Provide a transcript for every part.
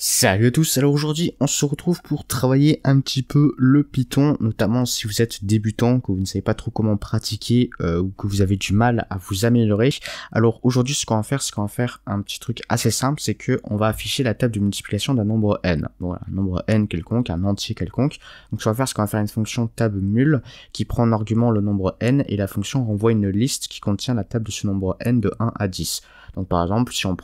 Salut à tous, alors aujourd'hui on se retrouve pour travailler un petit peu le Python, notamment si vous êtes débutant, que vous ne savez pas trop comment pratiquer ou que vous avez du mal à vous améliorer. Alors aujourd'hui ce qu'on va faire, c'est qu'on va faire un petit truc assez simple, c'est que on va afficher la table de multiplication d'un nombre n. Voilà, un nombre n quelconque, un entier quelconque. Donc ce qu'on va faire, c'est qu'on va faire une fonction tab_mul qui prend en argument le nombre n et la fonction renvoie une liste qui contient la table de ce nombre n de 1 à 10. Donc par exemple, si on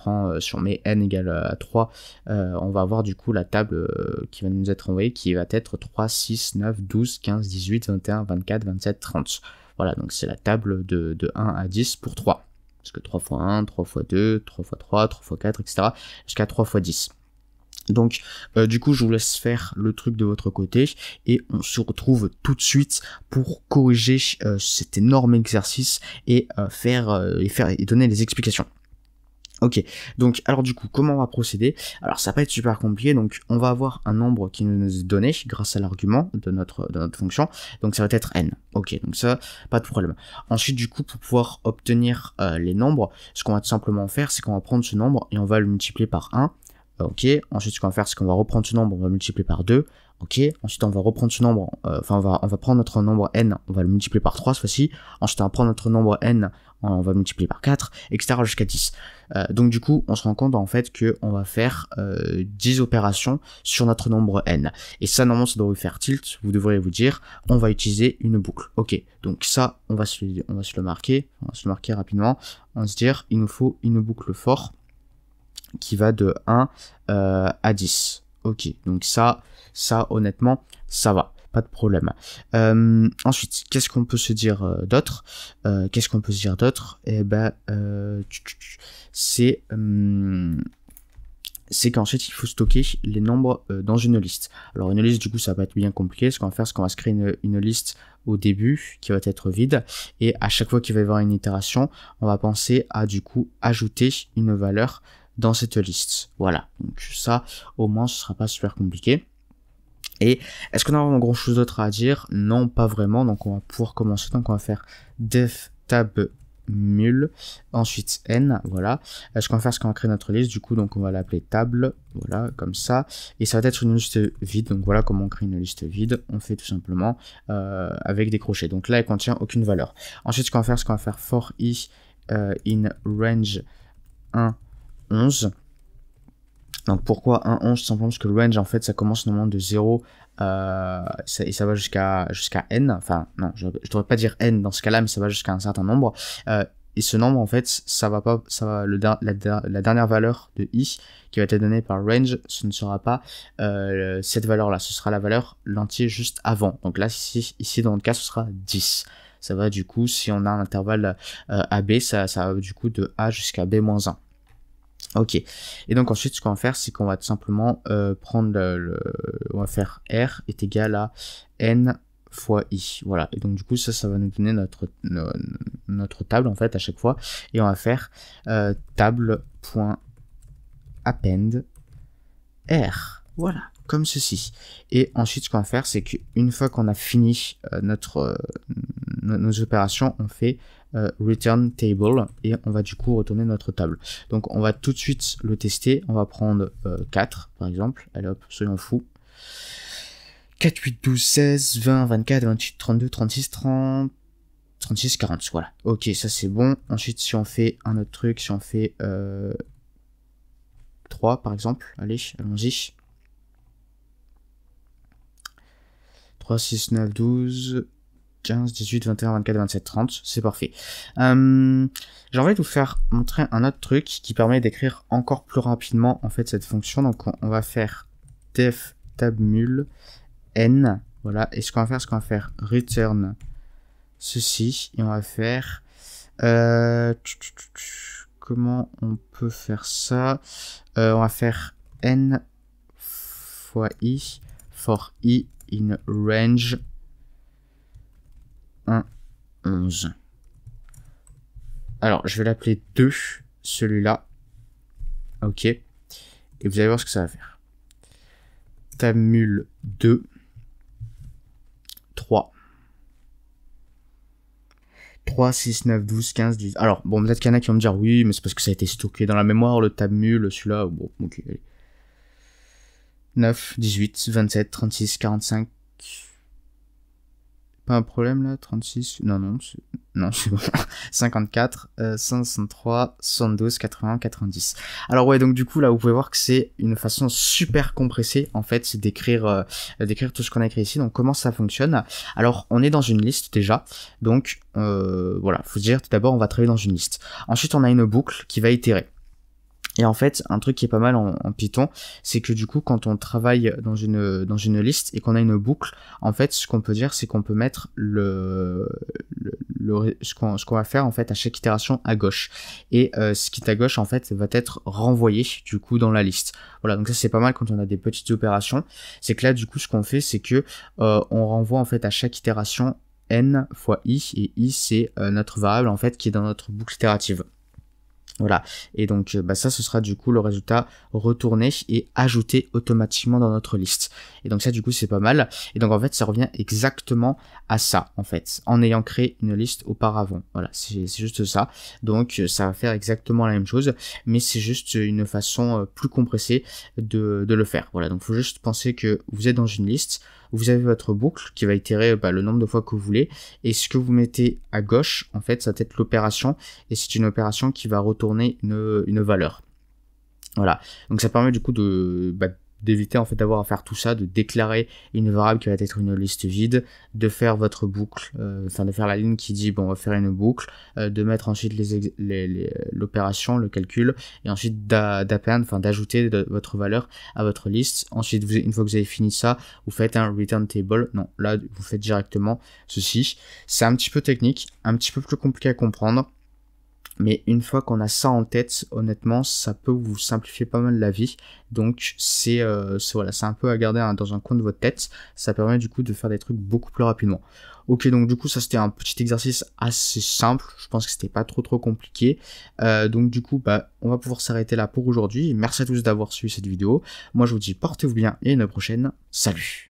met n égale à 3, on va avoir du coup la table qui va nous être envoyée qui va être 3, 6, 9, 12, 15, 18, 21, 24, 27, 30. Voilà, donc c'est la table de 1 à 10 pour 3. Parce que 3 fois 1, 3 fois 2, 3 fois 3, 3 fois 4, etc. jusqu'à 3 fois 10. Donc du coup je vous laisse faire le truc de votre côté et on se retrouve tout de suite pour corriger cet énorme exercice et donner des explications. Ok, donc alors du coup comment on va procéder? Alors ça va pas être super compliqué, donc on va avoir un nombre qui nous est donné grâce à l'argument de notre fonction, donc ça va être n. Ok, donc ça, pas de problème. Ensuite du coup pour pouvoir obtenir les nombres, ce qu'on va tout simplement faire, c'est qu'on va prendre ce nombre et on va le multiplier par 1. Ok, ensuite ce qu'on va faire, c'est qu'on va reprendre ce nombre, on va le multiplier par 2. Ok, ensuite on va reprendre ce nombre, on va prendre notre nombre n, on va le multiplier par 3 cette fois-ci. Ensuite on va prendre notre nombre n, on va le multiplier par 4, etc. jusqu'à 10. Donc du coup, on se rend compte en fait que on va faire 10 opérations sur notre nombre n. Et ça, normalement, ça doit vous faire tilt. Vous devriez vous dire, on va utiliser une boucle. Ok, donc ça, on va se le marquer rapidement. On va se dire, il nous faut une boucle for qui va de 1 à 10. Ok, donc ça honnêtement, ça va. Pas de problème. Ensuite, qu'est-ce qu'on peut se dire d'autre? Eh ben, c'est qu'ensuite il faut stocker les nombres dans une liste. Alors une liste, du coup, ça va être bien compliqué. Ce qu'on va faire, c'est qu'on va se créer une liste au début qui va être vide, et à chaque fois qu'il va y avoir une itération, on va penser à du coup ajouter une valeur dans cette liste. Voilà, donc ça au moins ce sera pas super compliqué. Et est-ce qu'on a vraiment grand chose d'autre à dire? Non, pas vraiment. Donc on va pouvoir commencer. Donc on va faire def tab mul, ensuite n, voilà. Ce qu'on va faire, c'est qu'on va créer notre liste, du coup, donc on va l'appeler table, voilà, comme ça, et ça va être une liste vide. Donc voilà comment on crée une liste vide. On fait tout simplement avec des crochets. Donc là, elle contient aucune valeur. Ensuite, ce qu'on va faire, c'est qu'on va faire for i in range 1 11. Donc pourquoi 1 11? Simplement parce que le range, en fait, ça commence normalement de 0 et ça va jusqu'à n. Enfin non, je devrais pas dire n dans ce cas là, mais ça va jusqu'à un certain nombre, et ce nombre, en fait, la dernière valeur de i qui va être donnée par range, ce ne sera pas cette valeur là, ce sera la valeur, l'entier juste avant. Donc là ici dans notre cas, ce sera 10. Ça va du coup, si on a un intervalle AB, ça va du coup de A jusqu'à B-1. Ok, et donc ensuite ce qu'on va faire, c'est qu'on va tout simplement prendre on va faire R est égal à N fois I, voilà, et donc du coup ça va nous donner notre table en fait à chaque fois, et on va faire table.append R, voilà, comme ceci. Et ensuite ce qu'on va faire, c'est qu'une fois qu'on a fini nos opérations, on fait return table et on va du coup retourner notre table. Donc on va tout de suite le tester. On va prendre 4 par exemple. Allez hop, soyons fous. 4, 8, 12, 16, 20, 24, 28, 32, 36, 30, 36, 40. Voilà. Ok, ça c'est bon. Ensuite, si on fait un autre truc, si on fait 3 par exemple. Allez, allons-y. 3, 6, 9, 12... 15, 18, 21, 24, 27, 30, c'est parfait. J'ai envie de vous faire montrer un autre truc qui permet d'écrire encore plus rapidement en fait cette fonction. Donc on va faire def tab mul n, voilà, et ce qu'on va faire, c'est qu'on va faire return ceci, et on va faire comment on peut faire ça? On va faire n fois i for i in range 1, 11. Alors, je vais l'appeler 2, celui-là. Ok. Et vous allez voir ce que ça va faire. Tamul 2, 3. 3, 6, 9, 12, 15, 18. Alors, bon, peut-être qu'il y en a qui vont me dire, oui, mais c'est parce que ça a été stocké dans la mémoire, le tamul, celui-là. Bon, ok, allez. 9, 18, 27, 36, 45. Pas un problème là, 36, non, c'est bon. 54, 163, 72, 80, 90. Alors ouais, donc du coup là vous pouvez voir que c'est une façon super compressée en fait, c'est d'écrire tout ce qu'on a écrit ici. Donc comment ça fonctionne? Alors on est dans une liste déjà, donc voilà, faut se dire tout d'abord on va travailler dans une liste. Ensuite on a une boucle qui va itérer. Et en fait, un truc qui est pas mal en Python, c'est que du coup, quand on travaille dans une liste et qu'on a une boucle, en fait, ce qu'on peut dire, c'est qu'on peut mettre ce qu'on va faire en fait à chaque itération à gauche. Et ce qui est à gauche, en fait, va être renvoyé du coup dans la liste. Voilà, donc ça c'est pas mal quand on a des petites opérations. C'est que là, du coup, ce qu'on fait, c'est que on renvoie en fait à chaque itération n fois i, et i c'est notre variable en fait qui est dans notre boucle itérative. Voilà, et donc ça ce sera du coup le résultat retourné et ajouté automatiquement dans notre liste. Et donc ça du coup c'est pas mal, et donc en fait ça revient exactement à ça en fait, en ayant créé une liste auparavant. Voilà, c'est juste ça, donc ça va faire exactement la même chose, mais c'est juste une façon plus compressée de le faire. Voilà, donc faut juste penser que vous êtes dans une liste, vous avez votre boucle qui va itérer le nombre de fois que vous voulez, et ce que vous mettez à gauche, en fait, ça va être l'opération, et c'est une opération qui va retourner une valeur. Voilà, donc ça permet du coup d'éviter en fait d'avoir à faire tout ça, de déclarer une variable qui va être une liste vide, de faire votre boucle, de faire la ligne qui dit bon on va faire une boucle, de mettre ensuite l'opération, le calcul, et ensuite d'ajouter votre valeur à votre liste. Ensuite une fois que vous avez fini ça, vous faites un return table. Non, là vous faites directement ceci. C'est un petit peu technique, un petit peu plus compliqué à comprendre. Mais une fois qu'on a ça en tête, honnêtement, ça peut vous simplifier pas mal la vie. Donc voilà, c'est un peu à garder dans un coin de votre tête. Ça permet du coup de faire des trucs beaucoup plus rapidement. Ok, donc du coup ça c'était un petit exercice assez simple. Je pense que c'était pas trop compliqué. Donc du coup on va pouvoir s'arrêter là pour aujourd'hui. Merci à tous d'avoir suivi cette vidéo. Moi je vous dis portez-vous bien et à une prochaine. Salut.